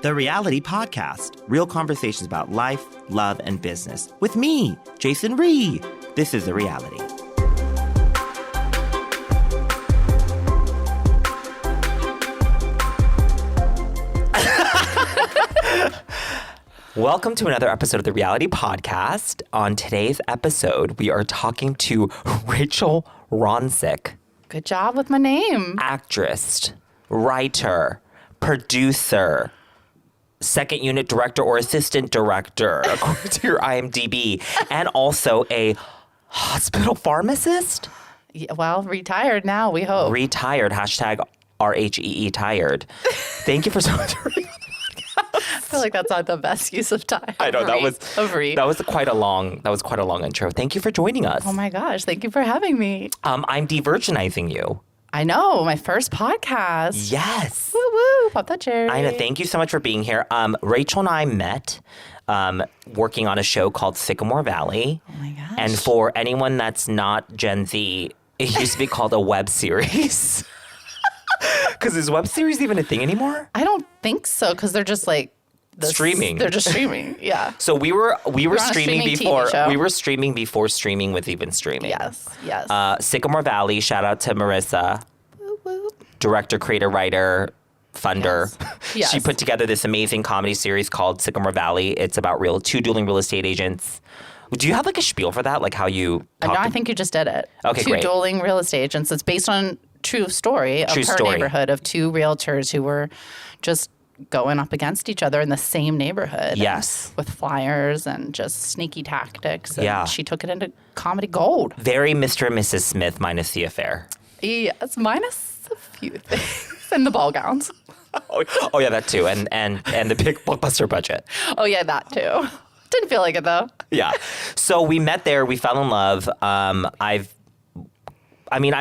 The Reality Podcast. Real conversations about life, love, and business. With me, Jason Rhee. This is The Reality. Welcome to another episode of The Reality Podcast. On today's episode, we are talking to Rachel Hroncich. Good job with my name. Actress, writer, producer, second unit director or assistant director, according to your IMDb, and also a hospital pharmacist? Yeah, well, retired now, we hope. Retired, hashtag RHEE tired. Thank you for so much for being on the podcast. I feel like that's not the best use of time. I know, that was quite a long intro. Thank you for joining us. Oh my gosh, thank you for having me. I'm de-virginizing you. I know, my first podcast. Yes. Woo woo, pop that cherry. I know. Thank you so much for being here. Rachel and I met working on a show called Sycamore Valley. Oh my gosh. And for anyone that's not Gen Z, it used to be called a web series. Because is web series even a thing anymore? I don't think so, because they're just like streaming. They're just streaming, yeah. So we were streaming before streaming was even streaming. Yes. Sycamore Valley. Shout out to Marissa, woo, woo. Director, creator, writer, funder. Yes. She put together this amazing comedy series called Sycamore Valley. It's about two dueling real estate agents. Do you have like a spiel for that? Like how you No, I think you just did it. Okay, Two great. dueling real estate agents. It's based on true story of her neighborhood of two realtors who were just going up against each other in the same neighborhood. Yes. With flyers and just sneaky tactics. And yeah. She took it into comedy gold. Very Mr. and Mrs. Smith minus the affair. Yes, minus a few things. And the ball gowns. Oh yeah, that too. And the big blockbuster budget. Oh yeah, that too. Didn't feel like it though. Yeah. So we met there. We fell in love. I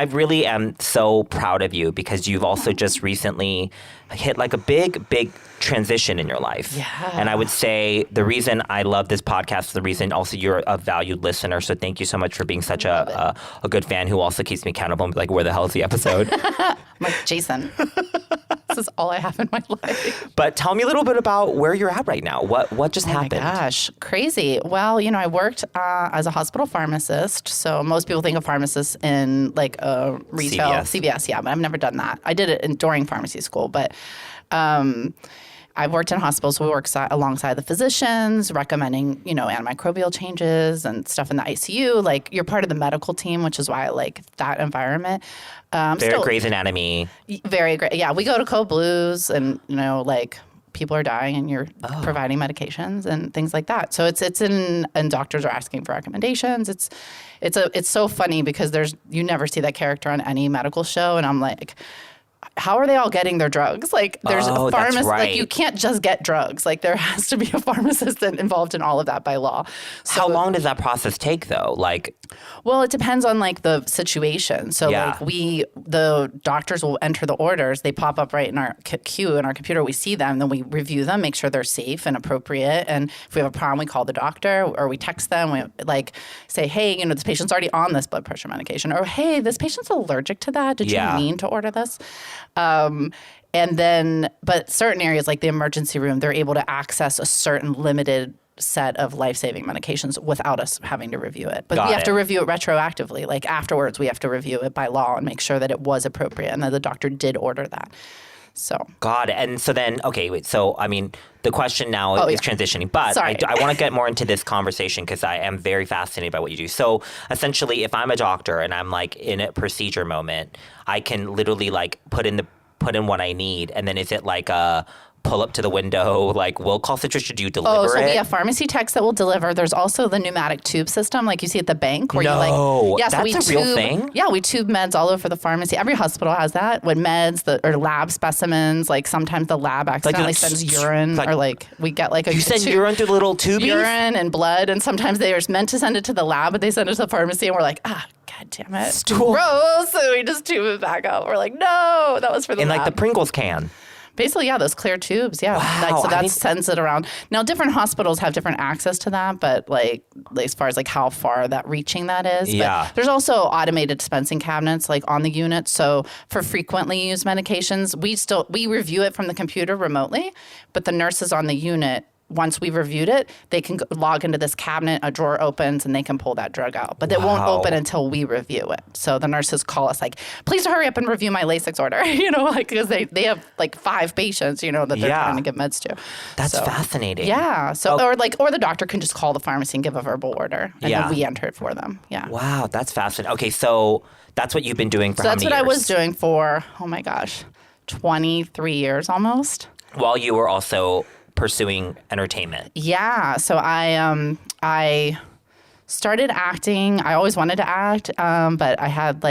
really am so proud of you because you've also just recently hit like a big transition in your life. Yeah. And I would say the reason I love this podcast, the reason also you're a valued listener. So thank you so much for being such a good fan who also keeps me accountable and be like, where the hell is the episode? I'm like, Jason, this is all I have in my life. But tell me a little bit about where you're at right now. What just happened? Oh my gosh, crazy. Well, I worked as a hospital pharmacist. So most people think of pharmacists in like a retail CVS, yeah, but I've never done that. I did it during pharmacy school, but I've worked in hospitals. We work alongside the physicians, recommending, antimicrobial changes and stuff in the ICU. Like, you're part of the medical team, which is why I like that environment. Very Grey's Anatomy. Very great. Yeah, we go to Code Blues and, people are dying and you're providing medications and things like that. So it's and doctors are asking for recommendations. It's so funny because you never see that character on any medical show. And I'm like, how are they all getting their drugs? Like, there's a pharmacist. That's right. Like, you can't just get drugs. Like, there has to be a pharmacist involved in all of that by law. So, how long does that process take, though? Well, it depends on the situation. So the doctors will enter the orders. They pop up right in our queue in our computer. We see them, then we review them, make sure they're safe and appropriate. And if we have a problem, we call the doctor or we text them. We say, hey, this patient's already on this blood pressure medication, or hey, this patient's allergic to that. Did you mean to order this? But certain areas like the emergency room, they're able to access a certain limited set of life-saving medications without us having to review it. But we have to review it retroactively. Like, afterwards, we have to review it by law and make sure that it was appropriate and that the doctor did order that. So. Got it. And so then, okay, wait. So, the question now is transitioning. But I want to get more into this conversation because I am very fascinated by what you do. So, essentially, if I'm a doctor and I'm, in a procedure moment, I can literally, put in what I need. And then is it pull up to the window, will call Citrus, should you deliver it? So we have pharmacy techs that will deliver. There's also the pneumatic tube system like you see at the bank where that's a real thing? Yeah, we tube meds all over the pharmacy. Every hospital has that. When meds or lab specimens, sometimes the lab accidentally sends urine or we get a You send urine through the little tubies? Urine and blood, and sometimes they are meant to send it to the lab, but they send it to the pharmacy and we're like, God damn it. Gross. So we just tube it back out. We're like, no, that was for the lab. In the Pringles can. Basically, yeah, those clear tubes, yeah. Wow, So that sends it around. Now, different hospitals have different access to that, but like as far as like how far that reaching that is. Yeah. But there's also automated dispensing cabinets like on the unit. So for frequently used medications, we review it from the computer remotely, but the nurses on the unit, once we've reviewed it, they can log into this cabinet, a drawer opens, and they can pull that drug out. But it won't open until we review it. So the nurses call us like, please hurry up and review my Lasix order, like because they have like 5 patients, that they're trying to give meds to. That's fascinating. Yeah. So or the doctor can just call the pharmacy and give a verbal order, and then we enter it for them. Yeah. Wow, that's fascinating. Okay, so that's what you've been doing for how many years? That's what I was doing for, 23 years almost. While you were also pursuing entertainment. Yeah. So I started acting. I always wanted to act, but I had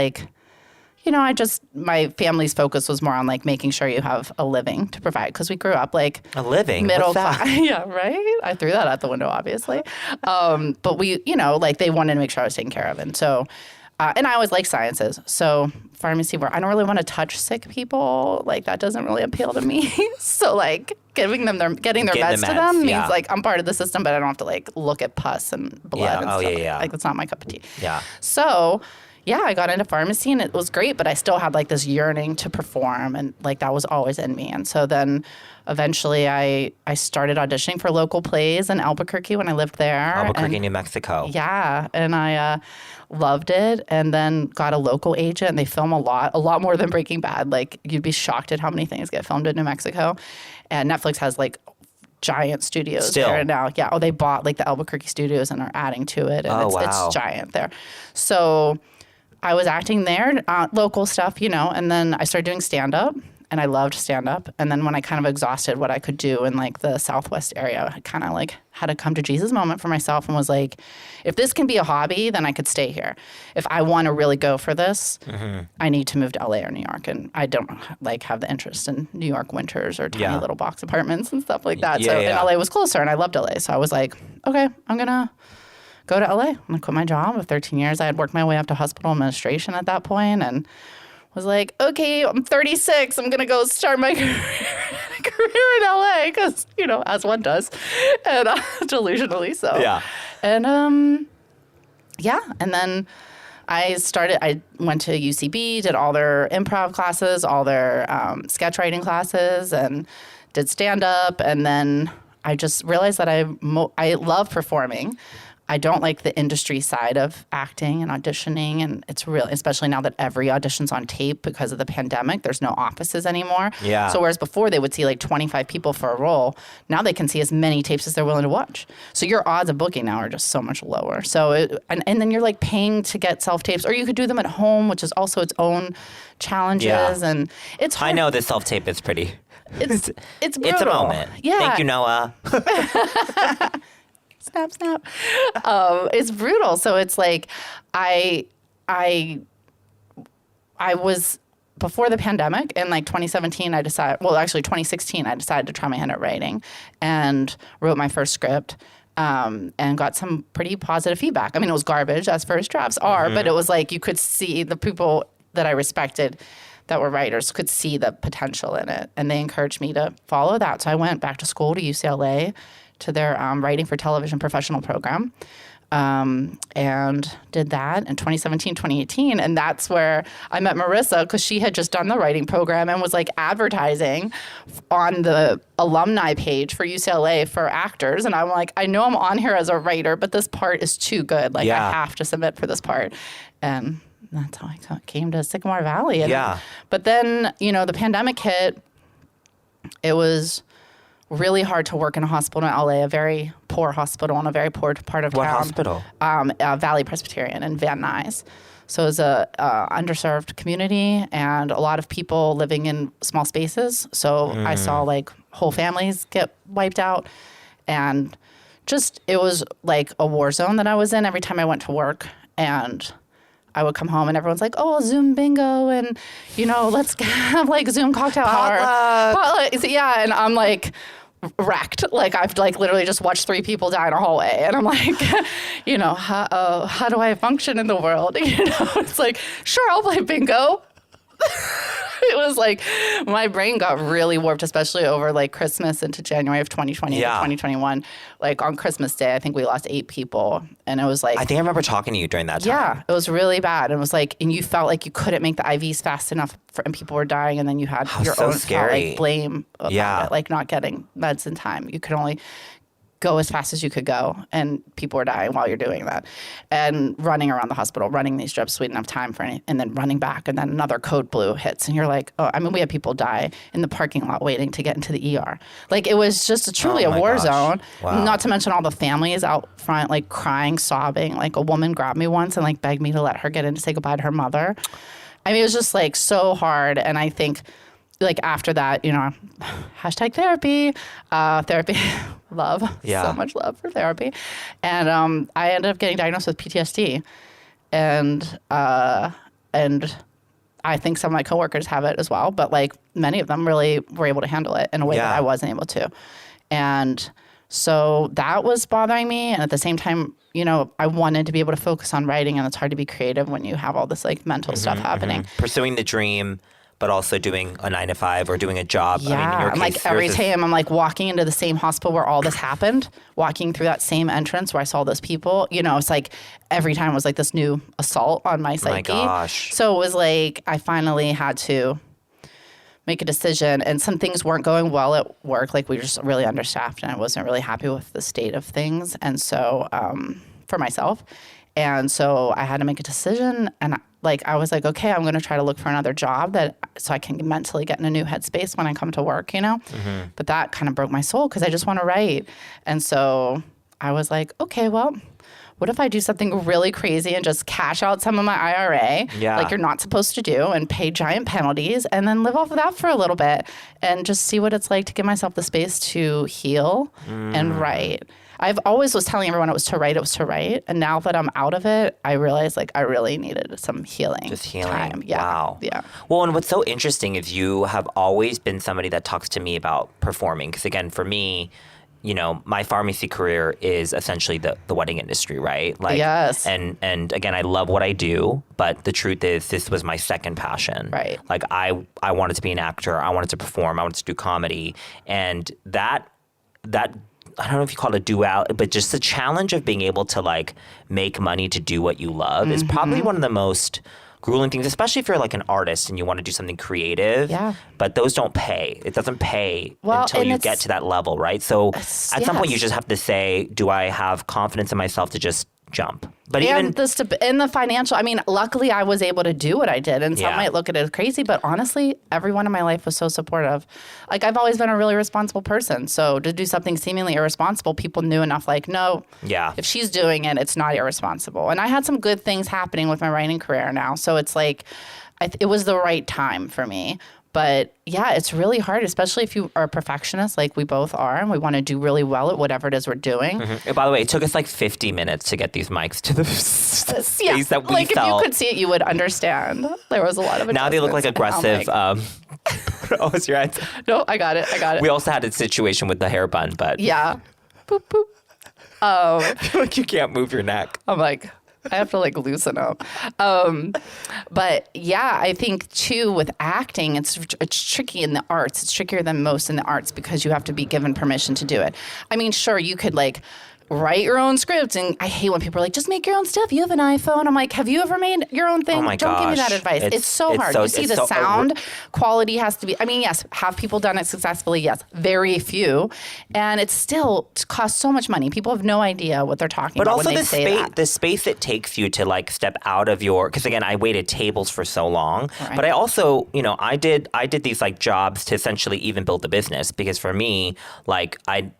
my family's focus was more on like making sure you have a living to provide because we grew up like a living middle class. Yeah, right. I threw that out the window, obviously. But we, they wanted to make sure I was taken care of, and so. And I always like sciences. So pharmacy work, I don't really want to touch sick people. Like that doesn't really appeal to me. So like getting their meds to them means like I'm part of the system, but I don't have to like look at pus and blood and stuff. Like that's not my cup of tea. Yeah. So I got into pharmacy and it was great, but I still had like this yearning to perform and like that was always in me. And so then eventually I started auditioning for local plays in Albuquerque when I lived there. Albuquerque, New Mexico. Yeah. And I loved it and then got a local agent and they film a lot more than Breaking Bad. Like you'd be shocked at how many things get filmed in New Mexico. And Netflix has like giant studios there now. Yeah. Oh, they bought like the Albuquerque studios and are adding to it. And it's giant there. So I was acting there, local stuff, and then I started doing stand-up. And I loved stand-up. And then when I kind of exhausted what I could do in, like, the Southwest area, I kind of, like, had a come-to-Jesus moment for myself and was like, if this can be a hobby, then I could stay here. If I want to really go for this, I need to move to L.A. or New York. And I don't, like, have the interest in New York winters or tiny little box apartments and stuff like that. And L.A. was closer, and I loved L.A. So I was like, okay, I'm going to go to L.A. I'm going to quit my job of 13 years. I had worked my way up to hospital administration at that point, and was like, okay, I'm 36. I'm going to go start my career in LA because, as one does, and delusionally so. Yeah. And, and then I went to UCB, did all their improv classes, all their sketch writing classes, and did stand-up. And then I just realized that I love performing. I don't like the industry side of acting and auditioning, and it's real, especially now that every audition's on tape because of the pandemic. There's no offices anymore. Yeah. So whereas before they would see like 25 people for a role, now they can see as many tapes as they're willing to watch. So your odds of booking now are just so much lower. So and then you're like paying to get self-tapes, or you could do them at home, which is also its own challenges, and it's hard. I know the self-tape is pretty. It's brutal. It's a moment. Yeah. Thank you, Noah. Snap, snap. It's brutal. So it's like I was, before the pandemic, in like 2016, I decided to try my hand at writing and wrote my first script and got some pretty positive feedback. I mean, it was garbage, as first drafts are, but it was like you could see the people that I respected that were writers could see the potential in it, and they encouraged me to follow that. So I went back to school to UCLA to their writing for television professional program, and did that in 2017, 2018. And that's where I met Marissa, because she had just done the writing program and was like advertising on the alumni page for UCLA for actors. And I'm like, I know I'm on here as a writer, but this part is too good. Like, I have to submit for this part. And that's how I came to Sycamore Valley. And, but then, the pandemic hit. It was really hard to work in a hospital in LA, a very poor hospital in a very poor part of town. What hospital? Valley Presbyterian in Van Nuys. So it was a underserved community and a lot of people living in small spaces. So I saw like whole families get wiped out, and just it was like a war zone that I was in every time I went to work. And I would come home and everyone's like, oh, Zoom bingo, and, let's have like Zoom cocktail hour. Potluck. Yeah, and I'm like wrecked. Like I've like literally just watched 3 people die in a hallway, and I'm like, how do I function in the world? It's like, sure, I'll play bingo. was like, my brain got really warped, especially over like Christmas into January of 2020 to 2021. Like on Christmas Day, I think we lost 8 people. And it was like... I think I remember talking to you during that time. Yeah, it was really bad. It was like, and you felt like you couldn't make the IVs fast enough and people were dying, and then you had your own felt, like, blame about it, like not getting meds in time. You could only go as fast as you could go, and people were dying while you're doing that, and running around the hospital, running these drips, so we didn't have time for any, and then running back, and then another code blue hits, and you're like, oh, I mean, we had people die in the parking lot waiting to get into the ER. Like, it was just truly a war zone. Wow. Not to mention all the families out front, like crying, sobbing. Like, a woman grabbed me once and like begged me to let her get in to say goodbye to her mother. I mean, it was just like so hard, and I think like after that, you know, hashtag therapy, love, so much love for therapy. And I ended up getting diagnosed with PTSD. And I think some of my coworkers have it as well, but like many of them really were able to handle it in a way that I wasn't able to. And so that was bothering me. And at the same time, you know, I wanted to be able to focus on writing, and it's hard to be creative when you have all this like mental stuff happening. Pursuing the dream, but also doing a 9-to-5 or doing a job. Yeah, I mean, in your case, like every time I'm like walking into the same hospital where all this happened, walking through that same entrance where I saw those people, you know, it's like every time was like this new assault on my psyche. Oh my gosh. So it was like I finally had to make a decision, and some things weren't going well at work. Like, we were just really understaffed, and I wasn't really happy with the state of things. And so for myself. And so I had to make a decision, and I was like, okay, I'm going to try to look for another job so I can mentally get in a new headspace when I come to work, you know? Mm-hmm. But that kind of broke my soul because I just want to write. And so I was like, okay, well, what if I do something really crazy and just cash out some of my IRA, like you're not supposed to do, and pay giant penalties, and then live off of that for a little bit and just see what it's like to give myself the space to heal and write. I've always was telling everyone it was to write. And now that I'm out of it, I realize like I really needed some healing. Just healing. Time. Yeah. Wow. Yeah. Well, and what's so interesting is you have always been somebody that talks to me about performing. Because again, for me, you know, my pharmacy career is essentially the wedding industry, right? Like, yes. And again, I love what I do, but the truth is this was my second passion. Right. Like I wanted to be an actor. I wanted to perform. I wanted to do comedy. And that I don't know if you call it a duality, but just the challenge of being able to like make money to do what you love is probably one of the most grueling things, especially if you're like an artist and you want to do something creative. Yeah. But those don't pay. It doesn't pay until you get to that level, right? So at some point you just have to say, do I have confidence in myself to just jump? But in the financial, I mean, luckily I was able to do what I did, and some might look at it as crazy, but honestly, everyone in my life was so supportive. Like, I've always been a really responsible person, so to do something seemingly irresponsible, people knew enough, like, no, if she's doing it, it's not irresponsible. And I had some good things happening with my writing career now, so it's like, it was the right time for me. But yeah, it's really hard, especially if you are a perfectionist like we both are, and we want to do really well at whatever it is we're doing. And by the way, it took us like 50 minutes to get these mics to the space that we like felt. If you could see it, you would understand. There was a lot of now they look like aggressive. Oh, it's your eyes. No, I got it. We also had a situation with the hair bun, but yeah, boop boop. I feel like you can't move your neck. I'm like, I have to like loosen up. But yeah, I think too with acting, it's tricky in the arts. It's trickier than most in the arts because you have to be given permission to do it. I mean, sure, you could like write your own script, and I hate when people are like, just make your own stuff. You have an iPhone. I'm like, have you ever made your own thing? Oh my gosh. Don't give me that advice. It's so hard. You see the sound quality has to be, I mean, yes, have people done it successfully? Yes, very few. And it still costs so much money. People have no idea what they're talking about when they say that. But also the space it takes you to like step out of your, because again, I waited tables for so long, but I also, you know, I did these like jobs to essentially even build the business, because for me, like I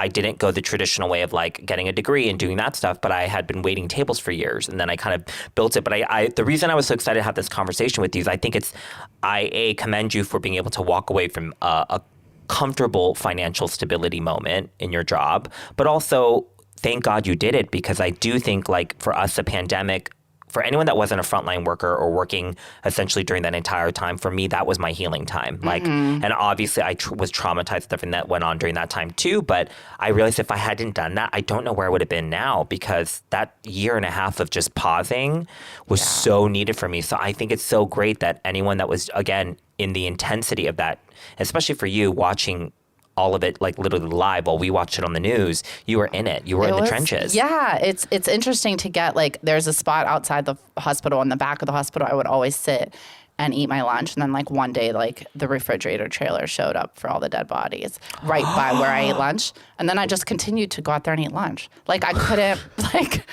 didn't go the traditional way of like getting a degree and doing that stuff, but I had been waiting tables for years, and then I kind of built it. But the reason I was so excited to have this conversation with you is I think I commend you for being able to walk away from a comfortable financial stability moment in your job, but also thank God you did it, because I do think like for us, the pandemic for anyone that wasn't a frontline worker or working essentially during that entire time, for me, that was my healing time. Like, and obviously I was traumatized with everything that went on during that time too. But I realized if I hadn't done that, I don't know where I would have been now, because that year and a half of just pausing was so needed for me. So I think it's so great that anyone that was, again, in the intensity of that, especially for you watching all of it like literally live while we watched it on the news, you were in it. You were in the trenches. Yeah, it's interesting to get, like, there's a spot outside the hospital, in the back of the hospital, I would always sit and eat my lunch. And then, like, one day, like, the refrigerator trailer showed up for all the dead bodies right by where I ate lunch. And then I just continued to go out there and eat lunch. Like, I couldn't, like,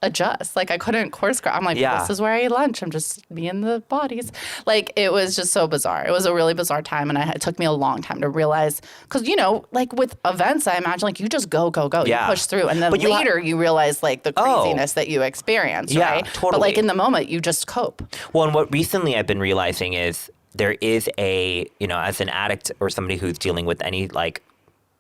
adjust. Like, I couldn't course correct. I'm like, this is where I eat lunch. I'm just me and the bodies. Like, it was just so bizarre. It was a really bizarre time. And it took me a long time to realize, because, you know, like with events, I imagine, like, you just go. You push through. And then later you realize, like, the craziness that you experience, right? Totally. But, like, in the moment, you just cope. Well, and what recently I've been realizing is there is a, you know, as an addict or somebody who's dealing with any, like,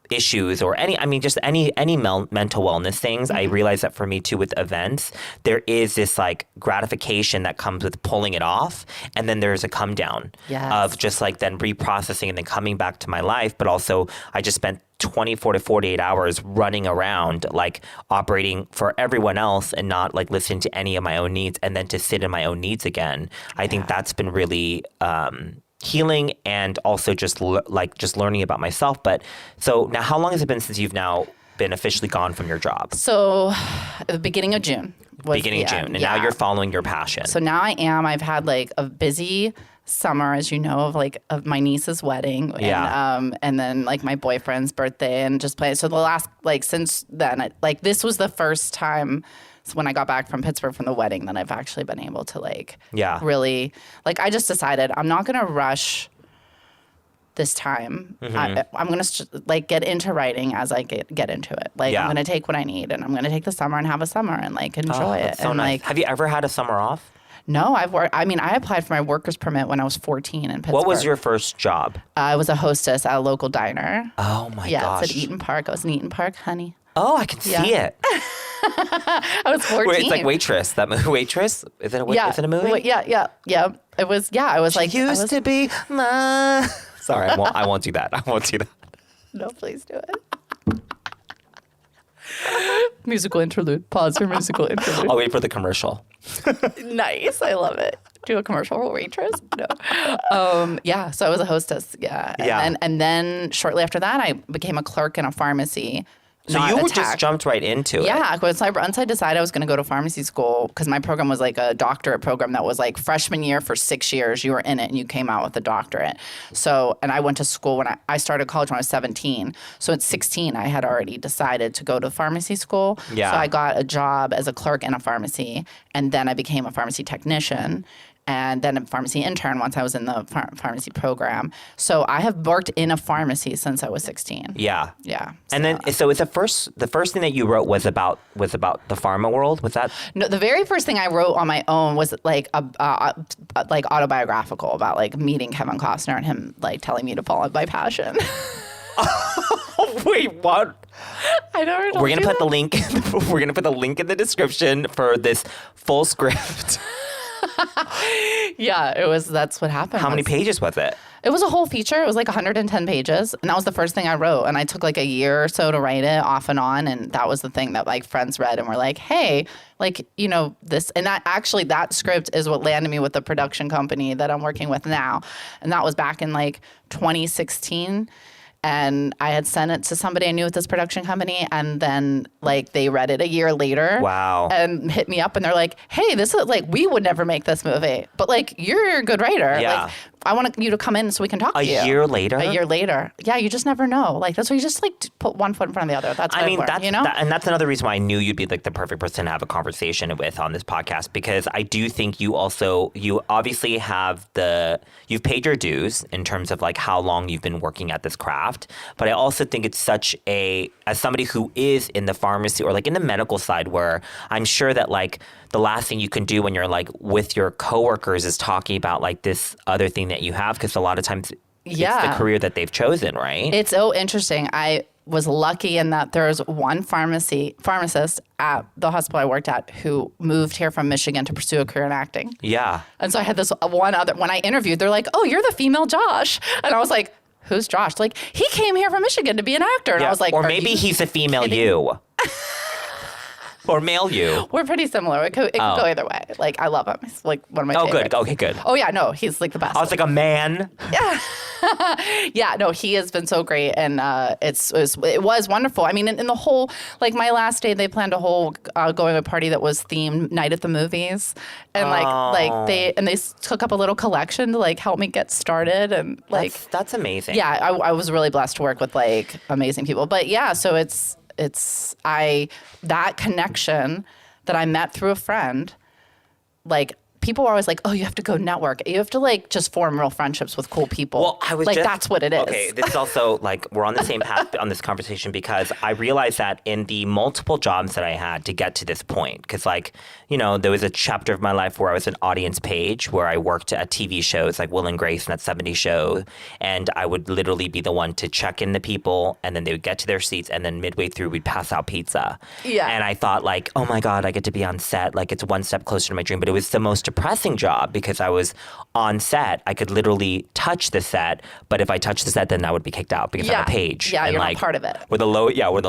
issues or any mental wellness things, I realize that for me too with events, there is this like gratification that comes with pulling it off, and then there's a come down of just like then reprocessing and then coming back to my life. But also I just spent 24 to 48 hours running around, like operating for everyone else and not like listening to any of my own needs, and then to sit in my own needs again. I think that's been really healing, and also just learning about myself. But so now, how long has it been since you've now been officially gone from your job? So the beginning of June. And now you're following your passion. So now I am. I've had like a busy summer, as you know, of my niece's wedding, and then like my boyfriend's birthday, and just playing. So the last, like, since then, this was the first time. So when I got back from Pittsburgh from the wedding, then I've actually been able to really, like, I just decided I'm not going to rush this time. I'm going to get into writing as I get into it. Like, I'm going to take what I need, and I'm going to take the summer and have a summer and like enjoy it. So and nice. Have you ever had a summer off? No, I've worked. I mean, I applied for my worker's permit when I was 14 in Pittsburgh. What was your first job? I was a hostess at a local diner. Oh my gosh. Yeah, it's at Eaton Park. I was in Eaton Park, honey. Oh, I can see it. I was 14. It's like Waitress. That movie, Waitress? Is it a movie? Yeah. It was. Yeah, I was like. Used to be my. Sorry, I won't do that. No, please do it. Musical interlude. Pause for musical interlude. I'll wait for the commercial. Nice. I love it. Do a commercial for Waitress? No. So I was a hostess. Yeah. And then shortly after that, I became a clerk in a pharmacy. So you just jumped right into it. Yeah. Once I decided I was going to go to pharmacy school, because my program was like a doctorate program that was like freshman year for 6 years. You were in it and you came out with a doctorate. So, and I went to school when I started college when I was 17. So at 16, I had already decided to go to pharmacy school. Yeah. So I got a job as a clerk in a pharmacy, and then I became a pharmacy technician, and then a pharmacy intern once I was in the pharmacy program. So I have worked in a pharmacy since I was 16. Yeah. Yeah. And then, so it's the first thing that you wrote was about the pharma world? Was that? No, the very first thing I wrote on my own was like like autobiographical about like meeting Kevin Costner and him like telling me to follow my passion. Wait, what? I don't know. We're gonna put the link. We're gonna put the link in the description for this full script. Yeah, that's what happened. How many pages was it? It was a whole feature. It was like 110 pages. And that was the first thing I wrote. And I took like a year or so to write it off and on. And that was the thing that like friends read and were like, hey, like, you know, this. And that script is what landed me with the production company that I'm working with now. And that was back in like 2016. And I had sent it to somebody I knew at this production company, and then like they read it a year later. Wow. And hit me up, and they're like, hey, this is like, we would never make this movie, but like you're a good writer. Yeah. Like, I want you to come in so we can talk to you. A year later? Yeah, you just never know. Like, that's why you just like put one foot in front of the other. That's what I learned, you know? And that's another reason why I knew you'd be like the perfect person to have a conversation with on this podcast, because I do think you obviously you've paid your dues in terms of like how long you've been working at this craft. But I also think it's as somebody who is in the pharmacy or like in the medical side, where I'm sure that like the last thing you can do when you're like with your coworkers is talking about like this other thing that you have, because a lot of times it's the career that they've chosen, right? It's so interesting. was lucky in that there was one pharmacist at the hospital I worked at who moved here from Michigan to pursue a career in acting. Yeah. And so I had this one other, when I interviewed, they're like, oh, you're the female Josh. And I was like, who's Josh? Like, he came here from Michigan to be an actor. And I was like, or maybe he's a female you. Or male you. We're pretty similar. It could go either way. Like, I love him. He's like one of my favorites. Oh, good. Okay, good. Oh, yeah, no, he's like the best. I was like a man. Yeah. Yeah, no, he has been so great. And it was wonderful. I mean, in the whole, like my last day, they planned a whole going away party that was themed Night at the Movies. And they took up a little collection to like help me get started. And like, that's amazing. Yeah, I was really blessed to work with like amazing people. But yeah, so that connection that I met through a friend, like people were always like, oh, you have to go network. You have to like just form real friendships with cool people. Well, I was like, that's what it is. Okay, this is also like we're on the same path on this conversation because I realized that in the multiple jobs that I had to get to this point, because like, you know, there was a chapter of my life where I was an audience page where I worked at TV shows like Will and Grace and that 70s show. And I would literally be the one to check in the people and then they would get to their seats and then midway through we'd pass out pizza. Yeah. And I thought like, oh my God, I get to be on set. Like it's one step closer to my dream. But it was the most depressing job because I was on set. I could literally touch the set. But if I touched the set, then I would be kicked out because I'm a page. Yeah, and you're like, not part of it. We're the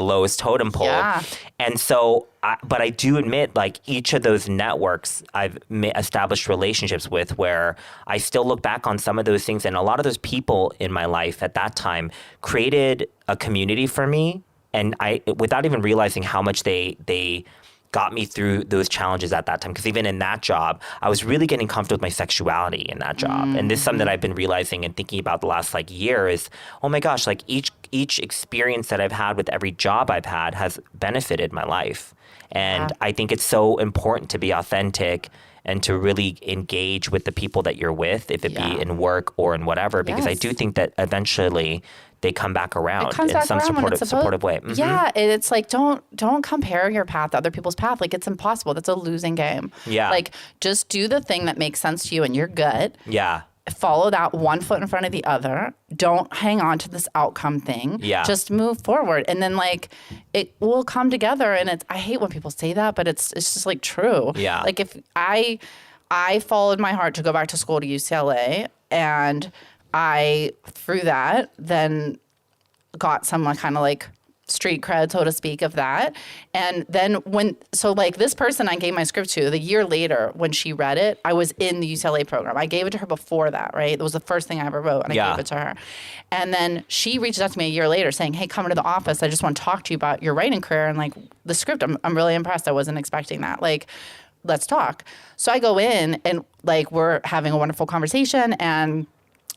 lowest totem pole. Yeah. And so, but I do admit, like each of those networks, I've established relationships with where I still look back on some of those things. And a lot of those people in my life at that time created a community for me. And I, without even realizing how much they got me through those challenges at that time. Because even in that job, I was really getting comfortable with my sexuality in that job. And this is something that I've been realizing and thinking about the last like year is, oh my gosh, like each experience that I've had with every job I've had has benefited my life. And I think it's so important to be authentic and to really engage with the people that you're with, if it be in work or in whatever, because I do think that eventually they come back around in some supportive way. Mm-hmm. Yeah, it's like don't compare your path to other people's path. Like it's impossible. That's a losing game. Yeah. Like just do the thing that makes sense to you and you're good. Yeah. Follow that one foot in front of the other. Don't hang on to this outcome thing. Yeah. Just move forward. And then like it will come together. And I hate when people say that, but it's just like true. Yeah. Like if I followed my heart to go back to school to UCLA and I, through that, then got some kind of like street cred, so to speak, of that. And then this person I gave my script to, the year later when she read it, I was in the UCLA program. I gave it to her before that, right? It was the first thing I ever wrote, and I gave it to her. And then she reached out to me a year later saying, hey, come into the office. I just want to talk to you about your writing career and like the script. I'm really impressed. I wasn't expecting that. Like, let's talk. So I go in and like we're having a wonderful conversation and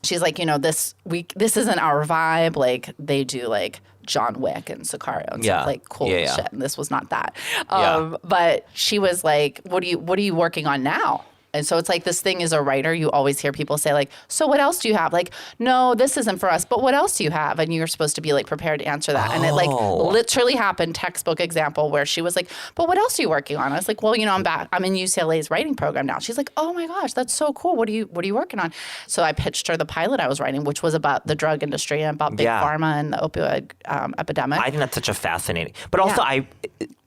she's like, you know, this isn't our vibe. Like they do like John Wick and Sicario and stuff like cool shit. And this was not that. But she was like, what are you working on now? And so it's like this thing as a writer, you always hear people say like, so what else do you have? Like, no, this isn't for us, but what else do you have? And you're supposed to be like prepared to answer that. And it like literally happened, textbook example, where she was like, but what else are you working on? I was like, well, you know, I'm back. I'm in UCLA's writing program now. She's like, oh my gosh, that's so cool. What are you working on? So I pitched her the pilot I was writing, which was about the drug industry and about big pharma and the opioid epidemic. I think that's such a fascinating, but also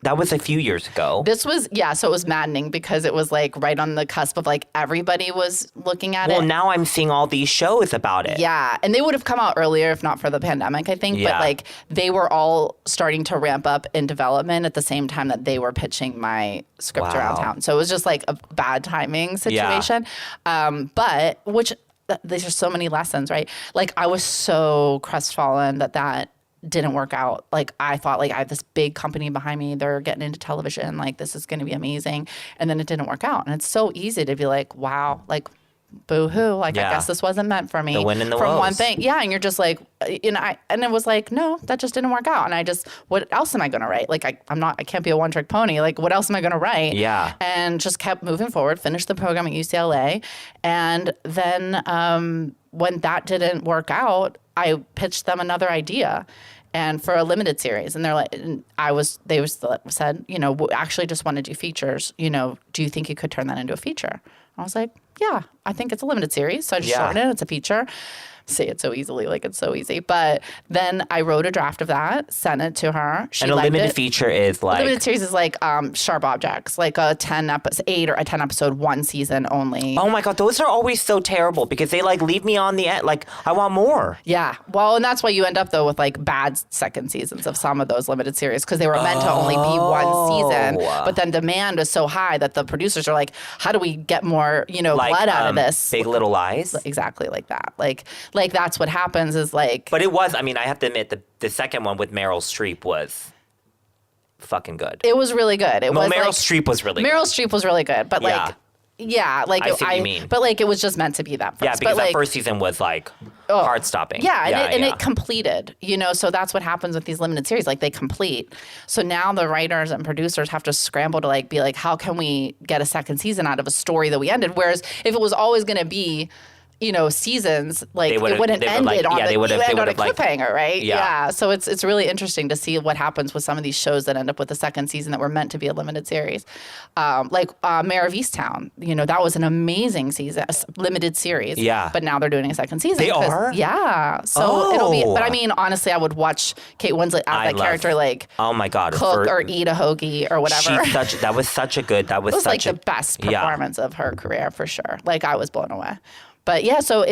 that was a few years ago. This was, so it was maddening because it was like right on the cusp of like everybody was looking at it. Well, now I'm seeing all these shows about it. Yeah. And they would have come out earlier if not for the pandemic, I think. But like they were all starting to ramp up in development at the same time that they were pitching my script around town. So it was just like a bad timing situation. But there's just so many lessons, right? Like I was so crestfallen that didn't work out. Like I thought like I have this big company behind me. They're getting into television. Like this is going to be amazing. And then it didn't work out. And it's so easy to be like, wow, like boo-hoo. Like I guess this wasn't meant for me. The win and the from woes. one thing. Yeah. And you're just like, and it was like, no, that just didn't work out. And what else am I going to write? Like I can't be a one-trick pony. Like what else am I going to write? Yeah. And just kept moving forward, finished the program at UCLA. And then when that didn't work out, I pitched them another idea. And for a limited series, and they're like, they said, you know, we actually just want to do features. You know, do you think you could turn that into a feature? I was like, yeah, I think it's a limited series, so I just shortened it. It's a feature. say it so easily, like it's so easy. But then I wrote a draft of that, sent it to her. She and a limited feature is like... A limited series is like Sharp Objects, like a 8 or a 10 episode, one season only. Oh my God, those are always so terrible because they like leave me on the end. Like, I want more. Yeah. Well, and that's why you end up though with like bad second seasons of some of those limited series because they were meant to only be one season. But then demand is so high that the producers are like, how do we get more, blood out of this? Big Little Lies? Exactly like that. Like that's what happens is like... But it was, I mean, I have to admit, the second one with Meryl Streep was fucking good. It was really good. Meryl Streep was really good. Meryl Streep was really good, but like... Yeah, like I see what you mean. But like it was just meant to be that first. Yeah, because but, that first season was like heart stopping. Yeah, and it completed. So that's what happens with these limited series. Like they complete. So now the writers and producers have to scramble to like be like, how can we get a second season out of a story that we ended? Whereas if it was always going to be, seasons, like it wouldn't end on a cliffhanger, right? Yeah. So it's really interesting to see what happens with some of these shows that end up with a second season that were meant to be a limited series. Like Mayor of Easttown, that was an amazing season, limited series. Yeah. But now they're doing a second season. They are? Yeah. So it'll be, but I mean, honestly, I would watch Kate Winslet out that character like, oh my God, cook or eat a hoagie or whatever. That was like the best performance of her career for sure. Like I was blown away. But yeah, so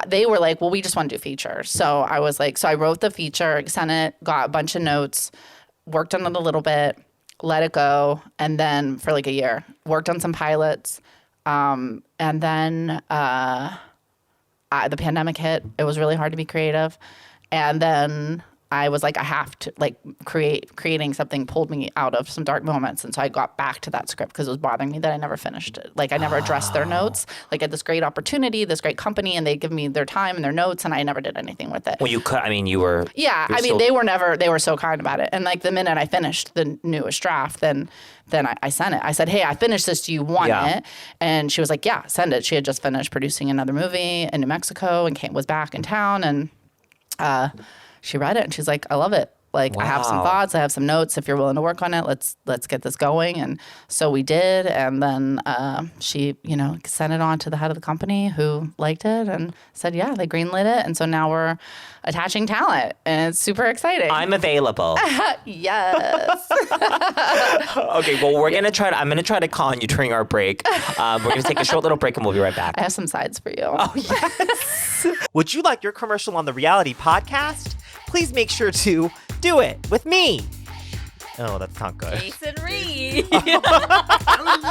they were like, well, we just want to do features. So I was like, so I wrote the feature, sent it, got a bunch of notes, worked on it a little bit, let it go, and then for like a year, worked on some pilots, and then the pandemic hit. It was really hard to be creative, and then I was like, I have to, like, creating something pulled me out of some dark moments. And so I got back to that script because it was bothering me that I never finished it. Like, I never addressed their notes. Like, I had this great opportunity, this great company, and they give me their time and their notes, and I never did anything with it. Well, you could, I mean, you were... Yeah, I mean, they were so kind about it. And, like, the minute I finished the newest draft, then I sent it. I said, hey, I finished this. Do you want it? And she was like, yeah, send it. She had just finished producing another movie in New Mexico and was back in town, and... she read it and she's like, I love it. Like, wow. I have some thoughts. I have some notes. If you're willing to work on it, let's get this going. And so we did. And then she, sent it on to the head of the company who liked it and said, yeah, they greenlit it. And so now we're attaching talent. And it's super exciting. I'm available. Yes. Okay, well, I'm going to try to call on you during our break. We're going to take a short little break and we'll be right back. I have some sides for you. Oh, yes. Would you like your commercial on the Reality Podcast? Please make sure to do it with me. Oh, that's not good. Jason Rhee. I was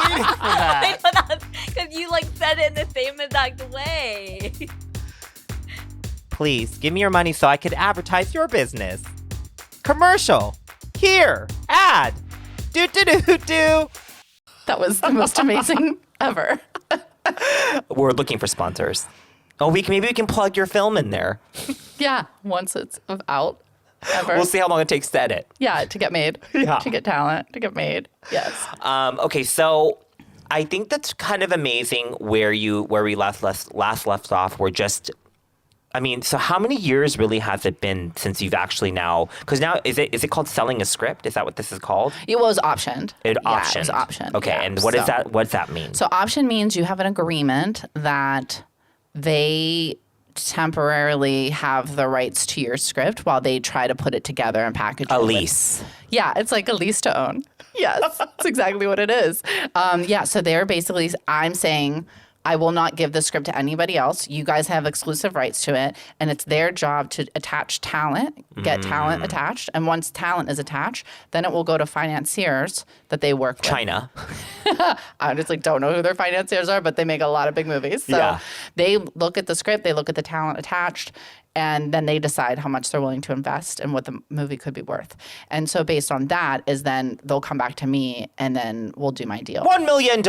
waiting for that. Because you said it in the same exact way. Please give me your money so I could advertise your business. Commercial. Here. Ad. Do. That was the most amazing ever. We're looking for sponsors. Oh, maybe we can plug your film in there. Yeah, once it's out. Ever. We'll see how long it takes to edit. Yeah, to get made. Yeah. To get talent, to get made. Yes. Okay, so I think that's kind of amazing where we last left off. We're just, I mean, so how many years really has it been since you've actually now, because now, is it called selling a script? Is that what this is called? It was optioned. Optioned. It was optioned. Okay, yeah, and what does that mean? So option means you have an agreement that they temporarily have the rights to your script while they try to put it together and package it. A lease. Yeah, it's like a lease to own. Yes, that's exactly what it is. So they're basically, I'm saying, I will not give the script to anybody else. You guys have exclusive rights to it, and it's their job to attach talent, get talent attached. And once talent is attached, then it will go to financiers that they work with. China. I just don't know who their financiers are, but they make a lot of big movies. So they look at the script, they look at the talent attached, and then they decide how much they're willing to invest and what the movie could be worth. And so based on that is then they'll come back to me and then we'll do my deal. $1 million.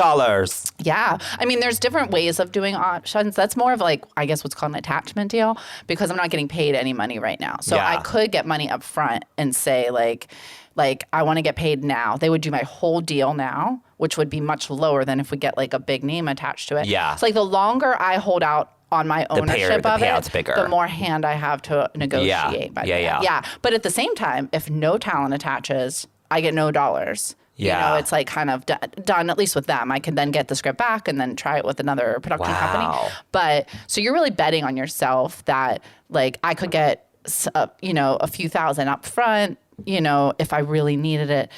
Yeah. I mean, there's different ways of doing options. That's more of I guess what's called an attachment deal because I'm not getting paid any money right now. So I could get money up front and say I want to get paid now. They would do my whole deal now, which would be much lower than if we get a big name attached to it. Yeah. It's the longer I hold out on my ownership of it, bigger. the more hand I have to negotiate. Yeah. But at the same time, if no talent attaches, I get no dollars. Yeah. It's like kind of done, at least with them. I can then get the script back and then try it with another production company. But so you're really betting on yourself that like I could get, a few thousand up front, if I really needed it.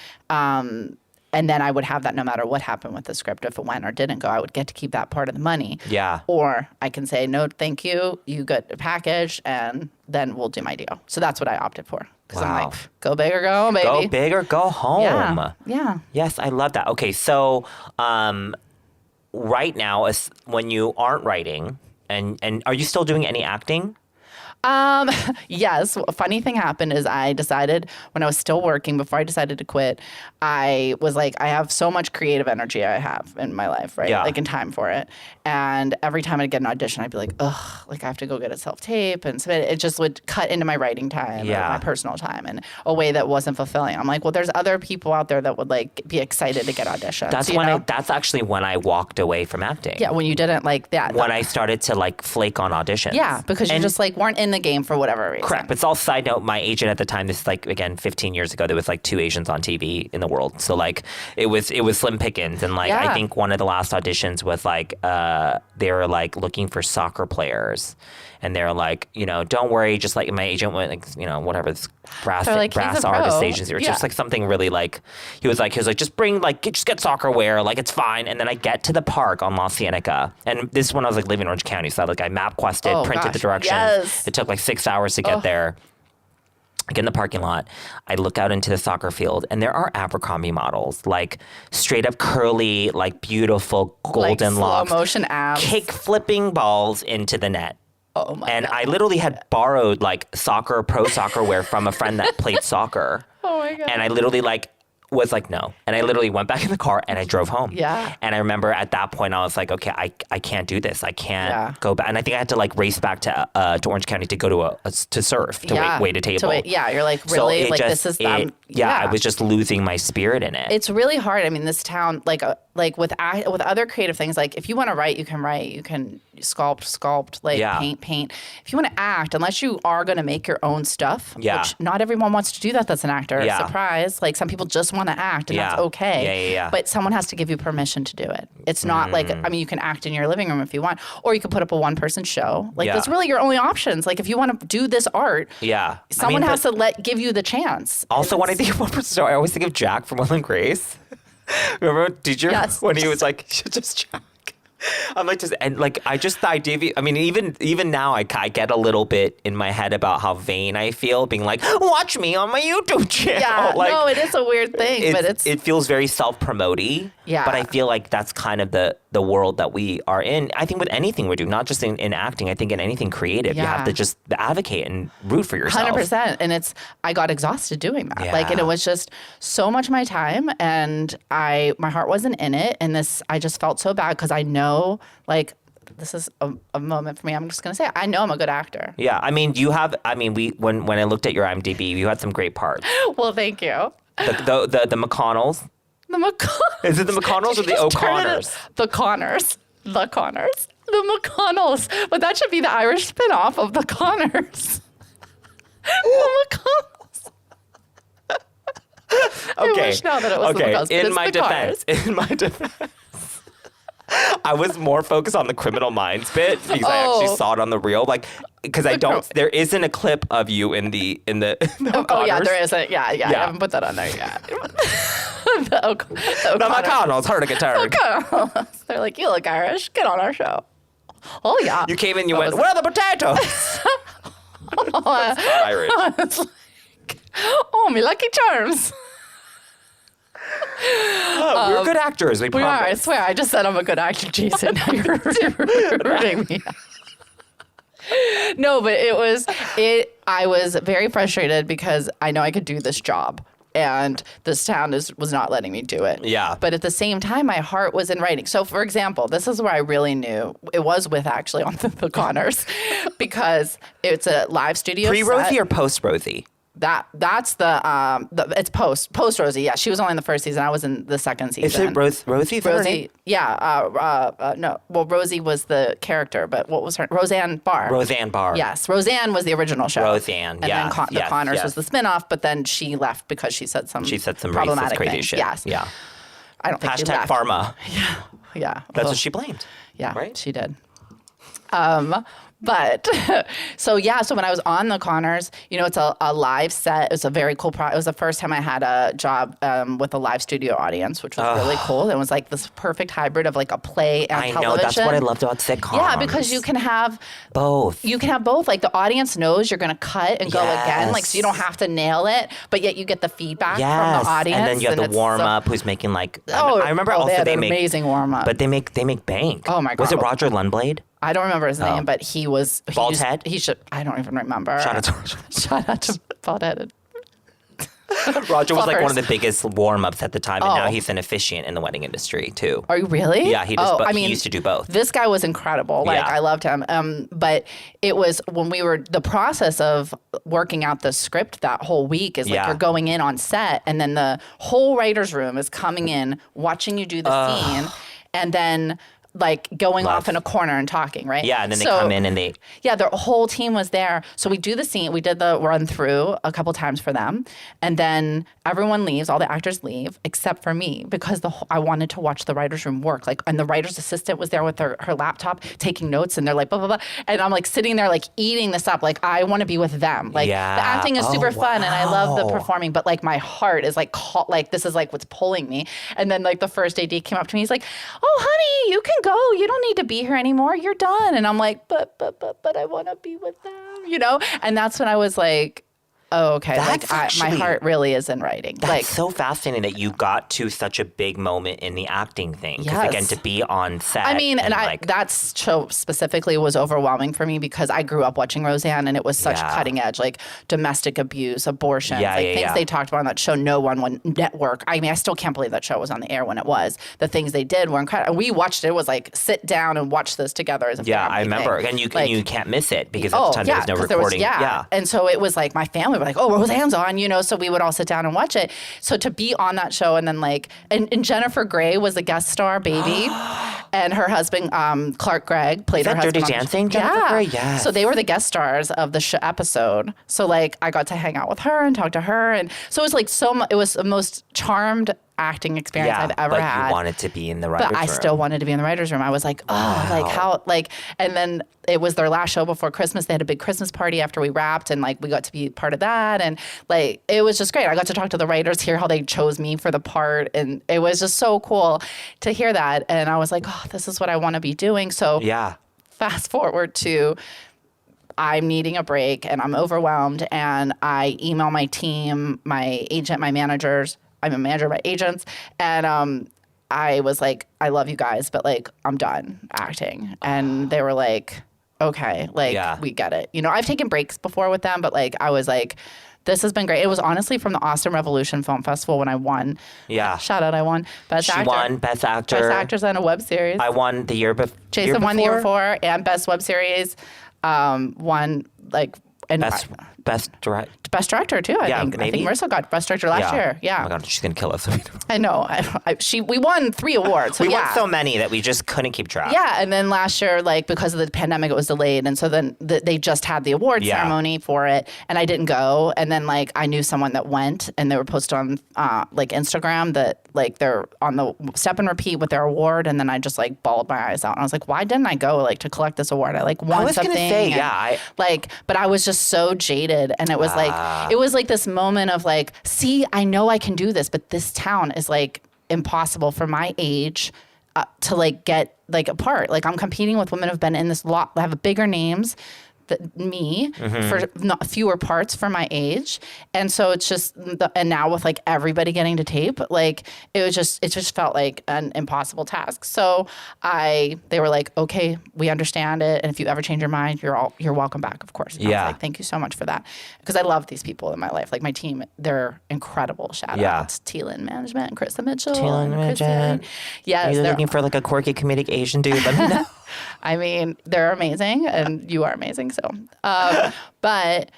And then I would have that no matter what happened with the script. If it went or didn't go, I would get to keep that part of the money. Yeah. Or I can say, no, thank you. You get a package, and then we'll do my deal. So that's what I opted for. Because I'm like, go big or go home, baby. Go big or go home. Yeah. Yes, I love that. Okay, so right now, when you aren't writing, and are you still doing any acting? Yes. A funny thing happened is I decided when I was still working, before I decided to quit, I was like, I have so much creative energy I have in my life, right? Yeah. Like in time for it. And every time I'd get an audition, I'd be like, ugh, like I have to go get a self-tape and submit it. It just would cut into my writing time or my personal time in a way that wasn't fulfilling. I'm like, well, there's other people out there that would like be excited to get auditions. That's actually when I walked away from acting. Yeah. When you didn't like that. When I started to like flake on auditions. Yeah. Because you just like weren't in the game for whatever reason. Correct. But it's all side note. My agent at the time, this is like, again, 15 years ago, there was like 2 Asians on TV in the world. So like it was slim pickings. And like, I think one of the last auditions was like, they were like looking for soccer players. And they're like, don't worry. Just like my agent went like, whatever this brass artist agency or just like something really like, he was like, just get soccer wear. Like it's fine. And then I get to the park on La Cienega. And this is when I was like living in Orange County. So I map quested, printed the directions. Yes. It took like 6 hours to get there. I get in the parking lot. I look out into the soccer field, and there are Abercrombie models, like straight up curly, like beautiful golden locks, slow motion abs, kick flipping balls into the net. Oh my And God. I literally had borrowed like pro soccer wear from a friend that played soccer. Oh my God. And I literally was like, no. And I literally went back in the car and I drove home. Yeah. And I remember at that point I was like, okay, I can't do this. I can't go back. And I think I had to like race back to Orange County to go to surf, to wait a table. You're like, really? So I was just losing my spirit in it. It's really hard. I mean, this town, like with other creative things, like if you want to write, you can sculpt, paint. If you want to act, unless you are going to make your own stuff, which not everyone wants to do that. That's an actor. Surprise. Like some people just want to act, and that's okay. Yeah. But someone has to give you permission to do it. It's not like, I mean, you can act in your living room if you want, or you can put up a one-person show. Like that's really your only options. Like if you want to do this art, someone has to give you the chance. Also, when I think of one-person show, I always think of Jack from Will and Grace. Remember teacher when he was like, just Jack. I'm like, the idea of, I mean, even now I get a little bit in my head about how vain I feel being like, watch me on my YouTube channel. Yeah, no, it is a weird thing, but it feels very self-promote-y. Yeah. But I feel like that's kind of the world that we are in. I think with anything we do, not just in acting, I think in anything creative, you have to just advocate and root for yourself. 100%. And I got exhausted doing that. Yeah. And it was just so much of my time, and my heart wasn't in it. And I just felt so bad because I know, this is a moment for me. I'm just going to say, I know I'm a good actor. Yeah. I mean, when I looked at your IMDb, you had some great parts. Well, thank you. The McConnells. The McConnells. Is it the McConnells or the O'Connors? The Connors. The Connors. The McConnells. But that should be the Irish spinoff of the Connors. The McConnells. Okay. I wish now that it was the McConnells. In my defense. I was more focused on the Criminal Minds bit because I actually saw it on the reel. Because there isn't a clip of you in the Oh yeah, there isn't. Yeah. I haven't put that on there yet. the McConnells, heard a guitar. They're like, you look Irish. Get on our show. Oh yeah. You came in, you went, where are the potatoes? That's not Irish. It's like, me lucky charms. We're good actors. We are. I swear. I just said I'm a good actor, Jason. Now you're hurting me. No, but I was very frustrated because I know I could do this job, and this town was not letting me do it. Yeah. But at the same time, my heart was in writing. So, for example, this is where I really knew it was with actually on the Connors, because it's a live studio. Pre-Rosie or post-Rosie? That's the it's post Rosie. Yeah, she was only in the first season. I was in the second season. Is it Rosie? Rosie. Yeah. No. Well, Rosie was the character, but what was her? Roseanne Barr. Roseanne Barr. Yes, Roseanne was the original show. Roseanne. And then the Connors was the spinoff, but then she left because she said some problematic racist, crazy things. shit. Yes. Yeah. I don't think she #, left. pharma. Yeah. That's what she blamed. Yeah. Right? She did. But so when I was on the Connors, it's a live set. It was a very cool it was the first time I had a job with a live studio audience, which was really cool. It was like this perfect hybrid of like a play and television. I know, that's what I loved about sitcoms. Yeah, because you can have both. You can have both. Like the audience knows you're going to cut and go again, like so you don't have to nail it, but yet you get the feedback from the audience. And then you have the warm up who's making like I remember also they make amazing warm up. But they make bank. Oh my God. Was it Roger Lundblade? I don't remember his name, but he was bald head. He should. I don't even remember. Shout out to bald headed. Roger was like one of the biggest warm ups at the time, and now he's an officiant in the wedding industry too. Are you really? Yeah, he used to do both. This guy was incredible. Like I loved him. But it was when we were the process of working out the script that whole week is like you're going in on set, and then the whole writer's room is coming in, watching you do the scene, and then like going off in a corner and talking, right? Yeah, and then they come in and they... Yeah, their whole team was there. So we do the scene. We did the run through a couple times for them. And then everyone leaves. All the actors leave except for me because I wanted to watch the writer's room work. Like, and the writer's assistant was there with her laptop taking notes. And they're like, blah, blah, blah. And I'm like sitting there like eating this up. Like, I want to be with them. Like, the acting is super fun. And I love the performing. But like my heart is like, this is like what's pulling me. And then like the first AD came up to me. He's like, oh, honey, you can go. You don't need to be here anymore. You're done. And I'm like, but I want to be with them, And that's when I was like, oh, okay. My heart really is in writing. That's so fascinating that you got to such a big moment in the acting thing. Because again, to be on set. I mean, that show specifically was overwhelming for me because I grew up watching Roseanne and it was such cutting edge, like domestic abuse, abortion, things they talked about on that show. No one would network. I mean, I still can't believe that show was on the air when it was. The things they did were incredible. And we watched it. It was like sit down and watch this together as a family. Yeah, I remember. Thing. And you can't miss it because at the time there was no recording. And so it was like my family were like, oh, Roseanne's on, so we would all sit down and watch it. So to be on that show and then like, and Jennifer Grey was a guest star, baby. And her husband, Clark Gregg, played her husband. Dirty Dancing, Jennifer Grey? Yeah. So they were the guest stars of the episode. So like I got to hang out with her and talk to her. And so it was like it was the most charmed acting experience I've ever had. But you wanted to be in the writer's room. But I still wanted to be in the writer's room. I was like, like how, like, and then it was their last show before Christmas. They had a big Christmas party after we wrapped and like we got to be part of that. And like, it was just great. I got to talk to the writers, hear how they chose me for the part. And it was just so cool to hear that. And I was like, oh, this is what I want to be doing. So fast forward to I'm needing a break and I'm overwhelmed. And I email my team, my agent, my managers. I'm a manager of my agents. And I was like, I love you guys, but like, I'm done acting. And they were like, okay, like, we get it. I've taken breaks before with them, but like, I was like, this has been great. It was honestly from the Austin Revolution Film Festival when I won. Yeah. Shout out, I won Best Actor. She won Best Actor. Best Actress on a Web Series. I won the year before. Jason won the year before. And Best Web Series. Won like... And Best Director too. I think Marissa got Best Director last year. Yeah. Oh my God, she's gonna kill us. I know. We won 3 awards. So we won so many that we just couldn't keep track. Yeah, and then last year, like because of the pandemic, it was delayed, and so then they just had the award ceremony for it, and I didn't go. And then like I knew someone that went, and they were posted on like Instagram that like they're on the step and repeat with their award, and then I just like bawled my eyes out, and I was like, why didn't I go like to collect this award? I like won something. I was gonna say but I was just so jaded, and it was like this moment of like, see, I know I can do this, but this town is like impossible for my age to like get like a part. Like I'm competing with women who've been in this lot, have bigger names than me for not fewer parts for my age. And so it's just, and now with like everybody getting to tape, like it just felt like an impossible task. So they were like, okay, we understand it. And if you ever change your mind, you're welcome back, of course. And I was like, thank you so much for that. Because I love these people in my life. Like my team, they're incredible. Shout out to Teelan Management and Krista Mitchell. Teelan Management. Yes. Are you looking for like a quirky comedic Asian dude? Let me know. I mean, they're amazing, and you are amazing. So, but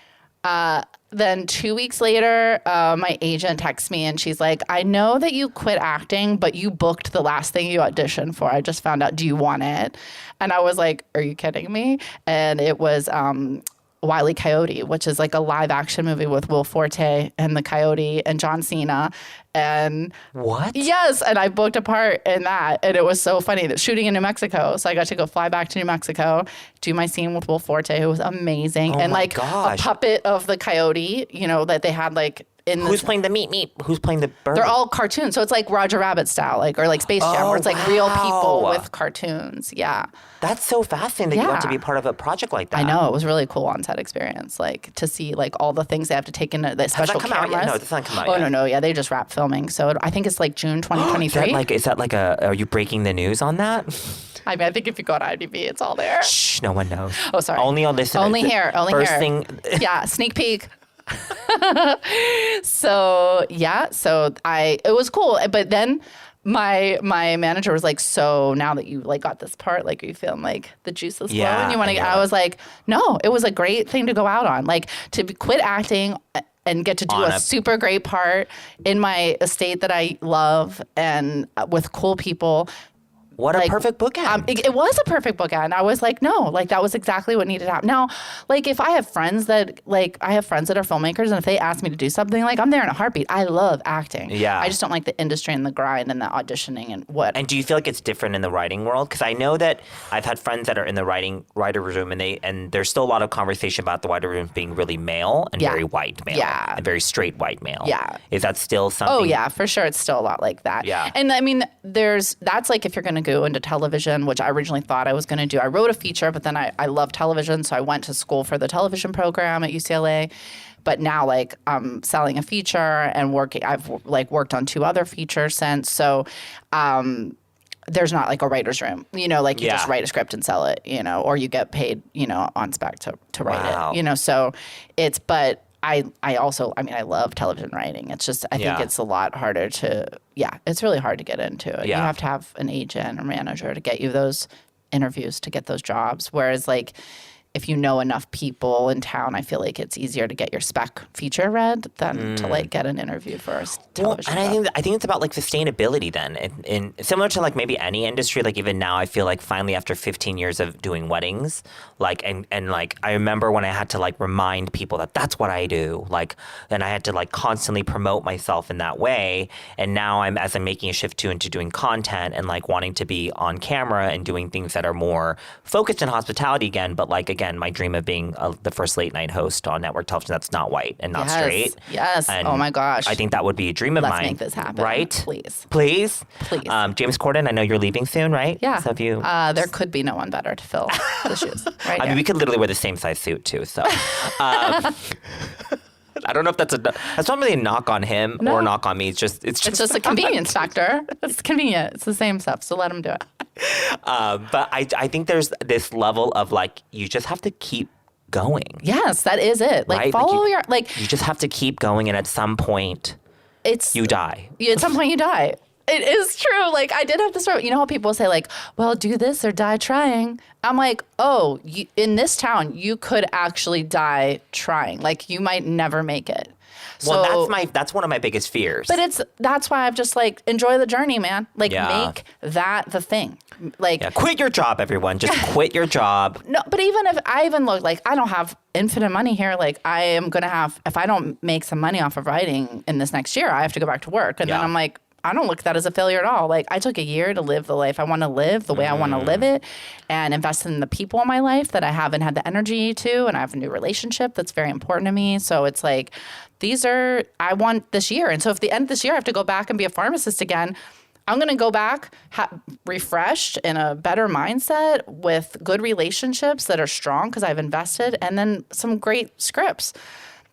Then 2 weeks later, my agent texts me and she's like, I know that you quit acting, but you booked the last thing you auditioned for. I just found out. Do you want it? And I was like, are you kidding me? And it was Wile E. Coyote, which is like a live action movie with Will Forte and the Coyote and John Cena. And what? Yes, and I booked a part in that, and it was so funny. That shooting in New Mexico, so I got to go fly back to New Mexico, do my scene with Will Forte, who was amazing, and like a puppet of the coyote, you know, that they had like. Who's playing the meat? Who's playing the bird? They're all cartoons, so it's like Roger Rabbit style, like or like Space Jam, where it's like real people with cartoons. Yeah, that's so fascinating that you got to be part of a project like that. I know, it was really cool on-set experience, like to see like all the things they have to take into the special cameras. No, it doesn't come out yet. No, yeah, they just wrapped filming, so I think it's like June 2023. Is that like are you breaking the news on that? I mean, I think if you go to IMDb, it's all there. Shh, no one knows. Oh, sorry. Only on listeners. Only here. First thing. Yeah, sneak peek. So it was cool, but then my manager was like, so now that you like got this part, like, are you feeling like the juice is flowing? You want to? I was like, no, it was a great thing to go out on, like to quit acting and get to do a super great part in my estate that I love and with cool people. What a perfect bookend. It was a perfect bookend. I was like, no, like that was exactly what needed to happen. Now, like if I have friends that are filmmakers, and if they ask me to do something, like I'm there in a heartbeat. I love acting. Yeah. I just don't like the industry and the grind and the auditioning and what. And do you feel like it's different in the writing world? Because I know that I've had friends that are in the writer room, and there's still a lot of conversation about the writer room being really male and very white male. Yeah. And very straight white male. Yeah. Is that still something? Oh yeah, for sure. It's still a lot like that. Yeah. And I mean, that's like if you're going to go into television, which I originally thought I was going to do. I wrote a feature, but then I love television, so I went to school for the television program at UCLA. But now, like, I'm selling a feature and working. I've like worked on 2 other features since. So, there's not like a writer's room, you know, like you just write a script and sell it, you know, or you get paid, you know, on spec to write it, you know. So but I also, I mean, I love television writing. It's just, I think it's a lot harder it's really hard to get into it. Yeah. You have to have an agent or manager to get you those interviews, to get those jobs. Whereas like, if you know enough people in town, I feel like it's easier to get your spec feature read than to like get an interview for a television. Well, and I think it's about like sustainability then. In similar to like maybe any industry, like even now I feel like finally after 15 years of doing weddings, like and like I remember when I had to like remind people that that's what I do. Like then I had to like constantly promote myself in that way. And now as I'm making a shift into doing content and like wanting to be on camera and doing things that are more focused in hospitality again, but like again, my dream of being the first late night host on network television that's not white and not straight. Yes. And oh my gosh. I think that would be a dream of mine. Let's make this happen. Right? Please. James Corden, I know you're leaving soon, right? Yeah. So you... there could be no one better to fill the shoes. Right. I mean, we could literally wear the same size suit too. So. I don't know if that's not really a knock on him or a knock on me. It's just a convenience factor. It's convenient. It's the same stuff. So let him do it. But I think there's this level of like, you just have to keep going. Yes, that is it. Like follow your, like. You just have to keep going. And at some point you die. At some point you die. It is true. Like, I did have to start, you know how people say, like, well, do this or die trying. I'm like, oh, in this town, you could actually die trying. Like, you might never make it. Well, that's one of my biggest fears. But that's why I've just, like, enjoy the journey, man. Like, make that the thing. Like, quit your job, everyone. Just quit your job. No, but even if I look, like, I don't have infinite money here. Like, I am going to have, if I don't make some money off of writing in this next year, I have to go back to work. And then I'm like, I don't look at that as a failure at all. Like, I took a year to live the life I want to live, the way I want to live it, and invest in the people in my life that I haven't had the energy to, and I have a new relationship that's very important to me. So it's like, I want this year. And so if the end of this year I have to go back and be a pharmacist again, I'm going to go back refreshed in a better mindset with good relationships that are strong because I've invested, and then some great scripts.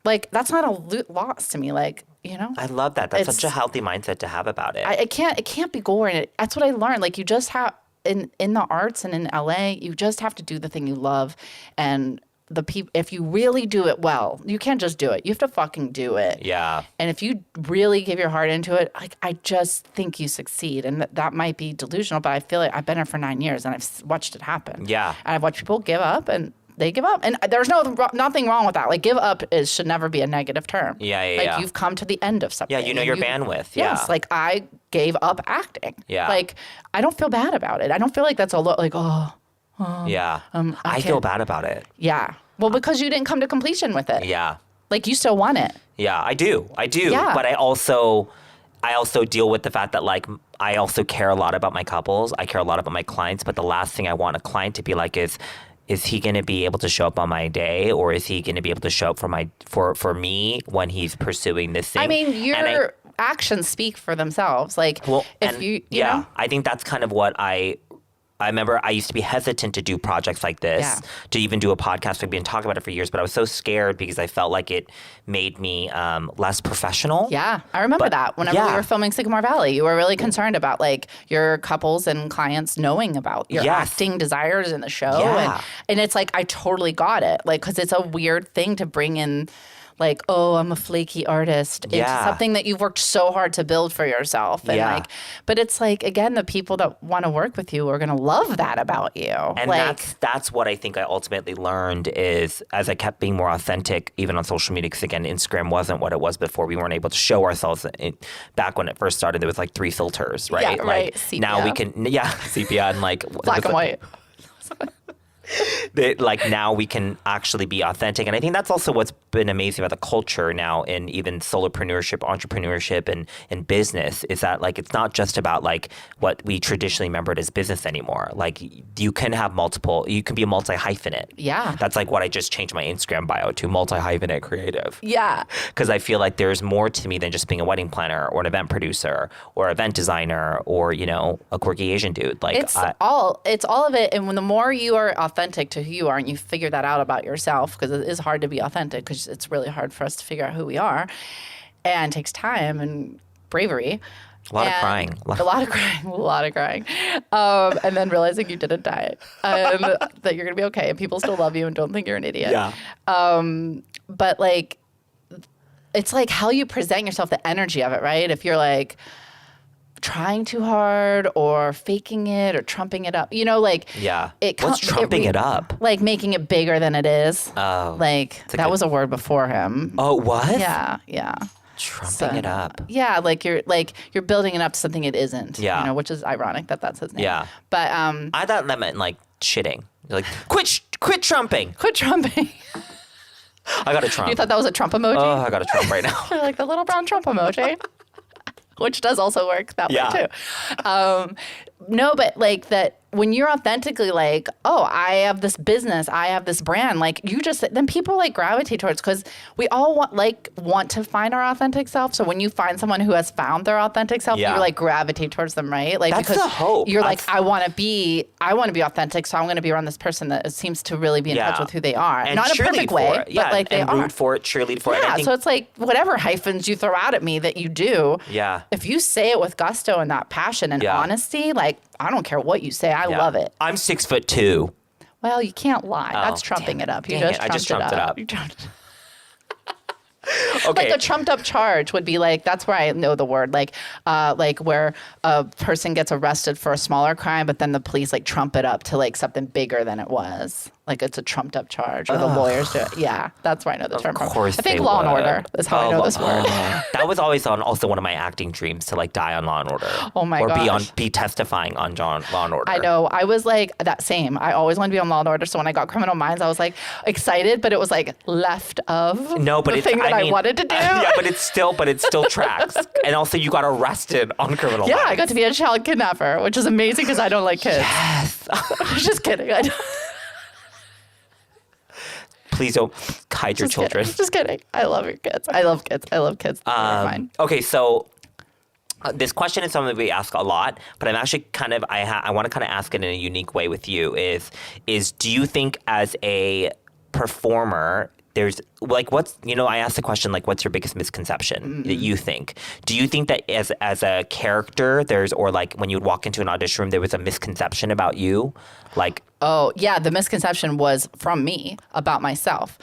Like, that's not a loss to me. Like, you know, I love that. That's such a healthy mindset to have about it. It can't be gory. That's what I learned. Like, you just have in the arts and in LA, you just have to do the thing you love. And if you really do it well, you can't just do it. You have to fucking do it. Yeah. And if you really give your heart into it, like, I just think you succeed. And that might be delusional, but I feel like I've been here for 9 years and I've watched it happen. Yeah. And I've watched people give up and They give up. And there's nothing wrong with that. Like, give up should never be a negative term. Yeah. You've come to the end of something. Yeah, you know your bandwidth. Yeah. Yes, like I gave up acting. Yeah. Like, I don't feel bad about it. I don't feel like that's yeah. I feel bad about it. Yeah. Well, because you didn't come to completion with it. Yeah. Like, you still want it. Yeah, I do. Yeah. But I also deal with the fact that, like, I also care a lot about my couples. I care a lot about my clients. But the last thing I want a client to be like is he going to be able to show up on my day, or is he going to be able to show up for me when he's pursuing this thing? I mean, your actions speak for themselves. Like, you know? I think that's kind of what I remember. I used to be hesitant to do projects like this, to even do a podcast. We've been talking about it for years, but I was so scared because I felt like it made me less professional. Yeah, I remember that. Whenever we were filming Sycamore Valley, you were really concerned about like your couples and clients knowing about your acting desires in the show. Yeah. And it's like, I totally got it. Like, because it's a weird thing to bring in, like, oh, I'm a flaky artist, into something that you've worked so hard to build for yourself. And but it's like, again, the people that want to work with you are going to love that about you. And like, that's what I think I ultimately learned is, as I kept being more authentic, even on social media, because again, Instagram wasn't what it was before. We weren't able to show ourselves. Back when it first started, there was like 3 filters, right? Yeah, like, Sepia. Now we can, sepia and like black and white. Like, now we can actually be authentic. And I think that's also what's been amazing about the culture now in even solopreneurship, entrepreneurship, and business, is that, like, it's not just about like what we traditionally remembered as business anymore. Like, you can have you can be a multi-hyphenate. Yeah. That's like what I just changed my Instagram bio to, multi-hyphenate creative. Yeah. Because I feel like there's more to me than just being a wedding planner or an event producer or event designer or, you know, a quirky Asian dude. Like, it's all of it. And when the more you are authentic to who you are, and you figure that out about yourself, because it is hard to be authentic, because it's really hard for us to figure out who we are, and it takes time and bravery. A lot of crying. And then realizing you didn't die, and that you're going to be okay, and people still love you and don't think you're an idiot. Yeah. But like, it's like how you present yourself, the energy of it, right? If you're like trying too hard or faking it or trumping it up, you know, like, what's trumping it up? Like making it bigger than it is. Oh, like that was a word before him. Oh, what? Yeah. Trumping it up. Yeah, like you're building it up to something it isn't. Yeah. You know, which is ironic that that's his name. Yeah. But I thought that meant like shitting. You're like, quit trumping. Quit trumping. I got a Trump. You thought that was a Trump emoji? Oh, I got a Trump right now. You're like the little brown Trump emoji. Which does also work that way too. No, but like that when you're authentically like, oh, I have this business, I have this brand, like then people like gravitate towards, because we all want to find our authentic self. So when you find someone who has found their authentic self, you like gravitate towards them, right? Like, that's because the hope. You're like, I want to be authentic, so I'm going to be around this person that seems to really be in touch with who they are. And not in a perfect way, but like they are. And root for it, cheerlead for it. Yeah, so it's like whatever hyphens you throw out at me that you do. Yeah. If you say it with gusto and that passion and honesty, like, I don't care what you say. I love it. I'm 6'2". Well, you can't lie. That's trumping it up. I just trumped it up. You trumped Okay. Like a trumped up charge would be like, that's where I know the word, like where a person gets arrested for a smaller crime, but then the police like trump it up to like something bigger than it was. Like it's a trumped up charge, or the lawyers do it. Yeah, that's where I know the term from. Of course, I think Law and Order is how I know this word. That was always also one of my acting dreams, to like die on Law and Order. Oh my gosh. Or be testifying on Law and Order. I know. I was like that same. I always wanted to be on Law and Order. So when I got Criminal Minds, I was like excited, but it was like left of the thing that I wanted to do. Yeah, but it still tracks. And also, you got arrested on Criminal Minds. Yeah, I got to be a child kidnapper, which is amazing because I don't like kids. Yes. Just kidding. Please don't hide your children. Just kidding. I love your kids. I love kids. Okay, so this question is something we ask a lot, but I'm actually I want to kind of ask it in a unique way with you. Is do you think as a performer, there's like I asked the question like, what's your biggest misconception that you think? Do you think that as a character or like when you would walk into an audition room, there was a misconception about you? Like, oh yeah, the misconception was from me about myself.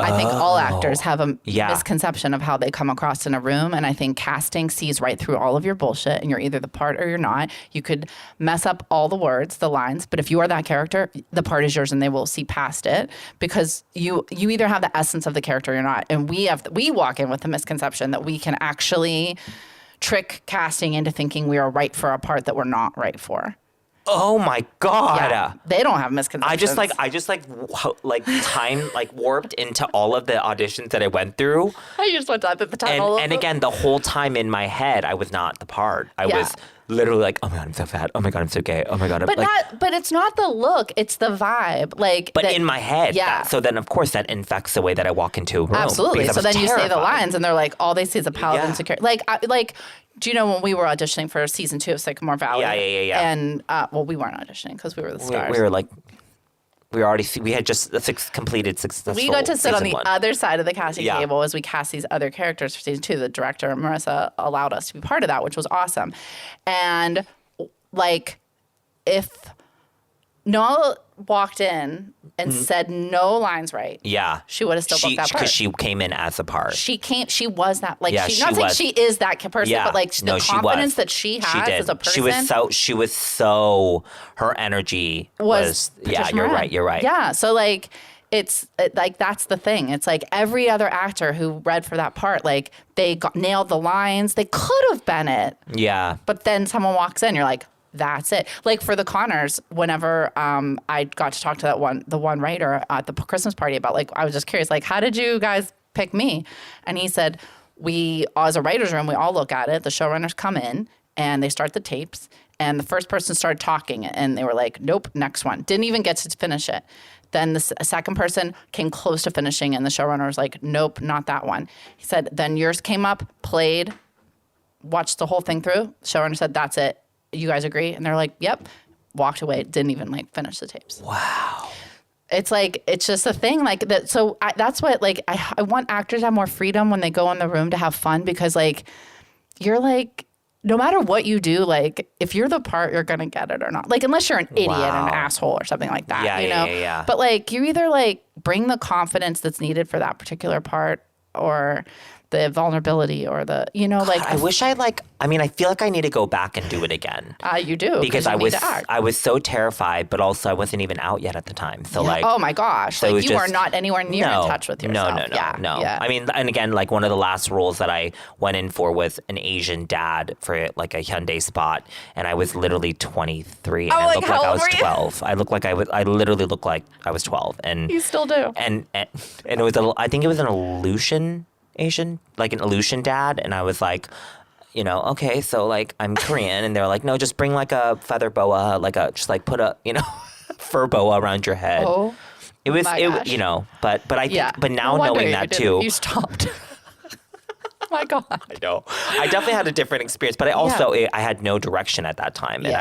I think all actors have a misconception of how they come across in a room. And I think casting sees right through all of your bullshit, and you're either the part or you're not. You could mess up all the words, the lines, but if you are that character, the part is yours and they will see past it because you either have the essence of the character or you're not. And we walk in with the misconception that we can actually trick casting into thinking we are right for a part that we're not right for. Oh my God. Yeah, they don't have misconceptions. I just time warped into all of the auditions that I went through. I just went up at the time. And again, the whole time in my head, I was not the part. I was literally like, oh my God, I'm so fat. Oh my God, I'm so gay. Oh my God. But it's not the look, it's the vibe. But in my head. Yeah. So then of course that infects the way that I walk into a room. Absolutely. So then terrified. You say the lines and they're like, all they see is a palette of insecurity. Do you know when we were auditioning for season 2 of Sycamore Valley? Yeah. And we weren't auditioning because we were the stars. We had just completed successful. We got to sit on the other side of the casting table as we cast these other characters for season 2. The director, Marissa, allowed us to be part of that, which was awesome. And if Noelle walked in and said no lines right, she would have still booked that part. Because she came in as a part. She was that, she is that person, but the confidence that she has as a person. She was so, her energy was you're right. Yeah, so it's that's the thing. It's like every other actor who read for that part, they nailed the lines. They could have been it. Yeah. But then someone walks in, you're like, that's it. For the Connors, whenever I got to talk to the one writer at the Christmas party about, I was just curious, how did you guys pick me? And he said, we, as a writer's room, we all look at it. The showrunners come in and they start the tapes. And the first person started talking and they were like, nope, next one. Didn't even get to finish it. Then the second person came close to finishing and the showrunner was like, nope, not that one. He said, then yours came up, played, watched the whole thing through. The showrunner said, that's it. You guys agree? And they're like, yep. Walked away. Didn't even finish the tapes. Wow. It's it's just a thing that. So that's what I want actors to have more freedom when they go in the room to have fun because you're no matter what you do, if you're the part, you're going to get it or not. Unless you're an idiot and an asshole or something like that, you know? Yeah. But you either bring the confidence that's needed for that particular part or the vulnerability or the, I wish I feel like I need to go back and do it again. You do. Because I was so terrified, but also I wasn't even out yet at the time. So oh my gosh. So you are not anywhere near in touch with yourself. No. Yeah. I mean, and again, one of the last roles that I went in for was an Asian dad for a Hyundai spot. And I was literally 23 and I looked like I was 12. I literally looked like I was 12. And you still do. And it was, I think it was an Aleutian Asian, an Aleutian dad, and I was like, okay, so I'm Korean, and they're like, no, just bring a feather boa, put a fur boa around your head. Oh, it was but I think, but now knowing that too, you stopped. Oh my God. I know. I definitely had a different experience, but I also I had no direction at that time, and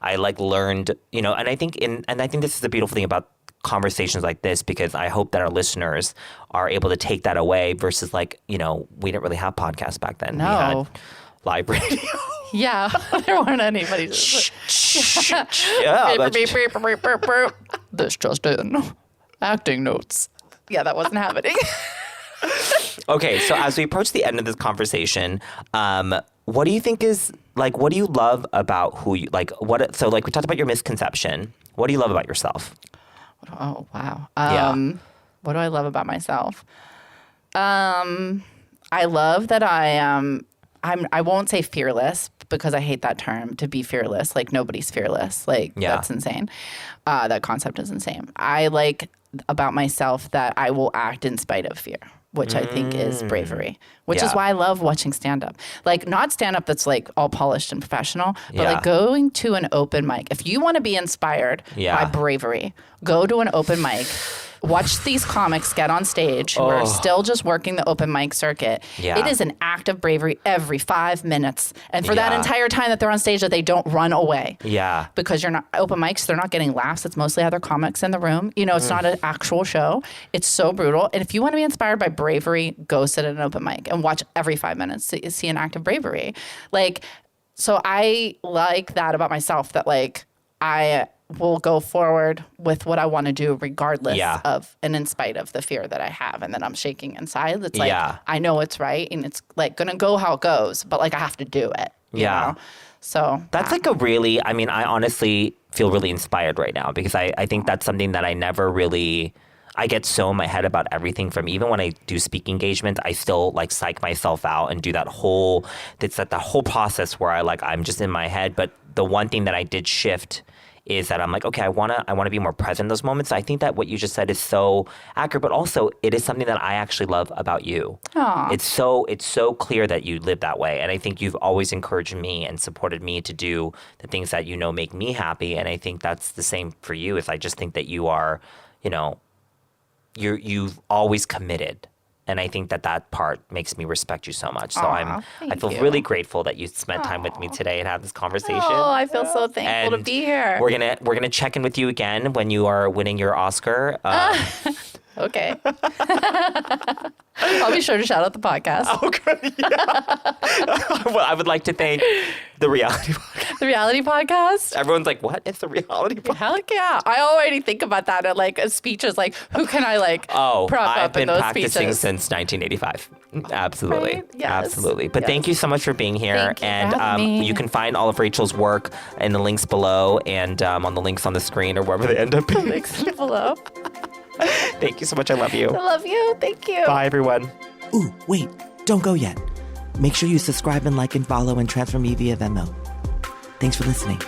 I learned, and I think this is the beautiful thing about conversations like this, because I hope that our listeners are able to take that away versus we didn't really have podcasts back then. No. We had live radio. Yeah. There weren't anybody. This just in. Acting notes. Yeah, that wasn't happening. Okay, so as we approach the end of this conversation, what do you think is what do you love about who you so we talked about your misconception. What do you love about yourself? Oh, wow. What do I love about myself? I love that I won't say fearless because I hate that term, to be fearless. Nobody's fearless. That's insane. That concept is insane. I like about myself that I will act in spite of fear, which I think is bravery, which is why I love watching stand-up. Not stand-up that's all polished and professional, but going to an open mic. If you want to be inspired by bravery, go to an open mic. Watch these comics get on stage who are still just working the open mic circuit. Yeah. It is an act of bravery every 5 minutes. And for that entire time that they're on stage, that they don't run away. Yeah. Because you're not open mics, they're not getting laughs. It's mostly other comics in the room. It's not an actual show. It's so brutal. And if you want to be inspired by bravery, go sit at an open mic and watch every 5 minutes to see an act of bravery. So I like that about myself, that I will go forward with what I want to do regardless of and in spite of the fear that I have and that I'm shaking inside. It's like, I know it's right and it's like going to go how it goes, but like I have to do it. You know? So that's like a really, I mean, I honestly feel really inspired right now because I think that's something that I never really, I get so in my head about everything from even when I do speaking engagements, I still like psych myself out and do that whole process where I'm just in my head. But the one thing that I did shift is that I'm like, okay, I want to be more present in those moments. So I think that what you just said is so accurate, but also it is something that I actually love about you. Aww. It's so clear that you live that way. And I think you've always encouraged me and supported me to do the things that, make me happy. And I think that's the same for you. Is I just think that you are, you've always committed. And I think that part makes me respect you so much. So I feel really grateful that you spent time with me today and had this conversation. Oh, I feel so thankful to be here. We're gonna check in with you again when you are winning your Oscar. Okay. I'll be sure to shout out the podcast. Oh, good. Yeah. Well, I would like to thank the Reality Podcast. The Reality Podcast? Everyone's like, what is the Reality Podcast? Heck yeah. I already think about that at like speeches, like who can I prop up in those speeches? I've been practicing since 1985. Absolutely. Right? Yes. Absolutely. But thank you so much for being here. Thank you for having me. You can find all of Rachel's work in the links below and on the links on the screen or wherever they end up being. The links below. Thank you so much. I love you. I love you. Thank you. Bye, everyone. Ooh, wait. Don't go yet. Make sure you subscribe and like and follow and transfer me via Venmo. Thanks for listening.